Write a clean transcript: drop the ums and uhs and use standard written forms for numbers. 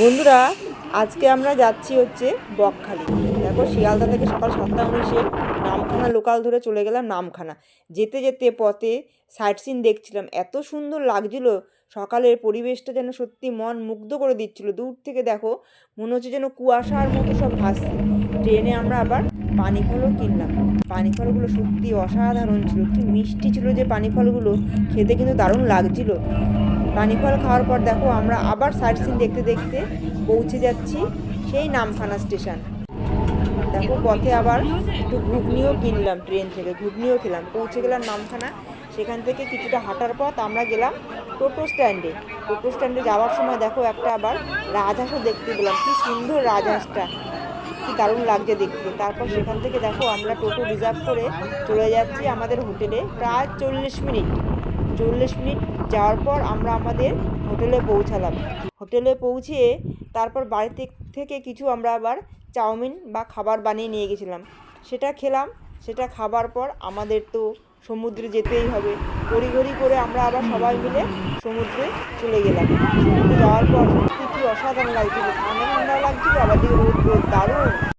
বন্ধুরা, আজকে আমরা যাচ্ছি হচ্ছে বকখালি। দেখো, শিয়ালদা থেকে সকাল 7:19-এ নামখানা লোকাল ধরে চলে গেলাম নামখানা। যেতে যেতে পথে সাইট সিন দেখছিলাম, এত সুন্দর লাগছিল। সকালের পরিবেশটা যেন সত্যি মন মুগ্ধ করে দিচ্ছিল। দূর থেকে দেখো, মনে হচ্ছে যেন কুয়াশার মতো সব ভাসছে। ট্রেনে আমরা আবার পানি ফলও কিনলাম। পানি ফলগুলো সত্যি অসাধারণ ছিল, কি মিষ্টি ছিল যে পানি ফলগুলো, খেতে কিন্তু দারুণ লাগছিল। পানি ফল খাওয়ার পর দেখো, আমরা আবার সাইট সিন দেখতে দেখতে পৌঁছে যাচ্ছি সেই নামখানা স্টেশন। দেখো, পথে আবার একটু ঘুগনিও কিনলাম, ট্রেন থেকে ঘুগনিও খেলাম। পৌঁছে গেলাম নামখানা। সেখান থেকে কিছুটা হাঁটার পথ আমরা গেলাম টোটো স্ট্যান্ডে। টোটো স্ট্যান্ডে যাওয়ার সময় দেখো, একটা আবার রাজহাঁসও দেখতে পেলাম। কি সুন্দর রাজহাঁসটা, কি দারুণ লাগছে দেখতে। তারপর সেখান থেকে দেখো, আমরা টোটো রিজার্ভ করে চলে যাচ্ছি আমাদের হোটেলে। প্রায় 40 মিনিট যাওয়ার পর আমরা আমাদের হোটেলে পৌঁছালাম। হোটেলে পৌঁছে তারপর বাড়িতে থেকে কিছু আমরা আবার চাউমিন বা খাবার বানিয়ে নিয়ে গেছিলাম, সেটা খেলাম। সেটা খাবার পর আমাদের তো সমুদ্রে যেতেই হবে। তড়িঘড়ি করে আমরা আবার সবাই মিলে সমুদ্রে চলে গেলাম। সমুদ্রে যাওয়ার পর সত্যি কি অসাধারণ লাগছিল, ঠান্ডা ঠান্ডাও লাগছিল, আবার দিকে রোদ রোদ, দারুণ।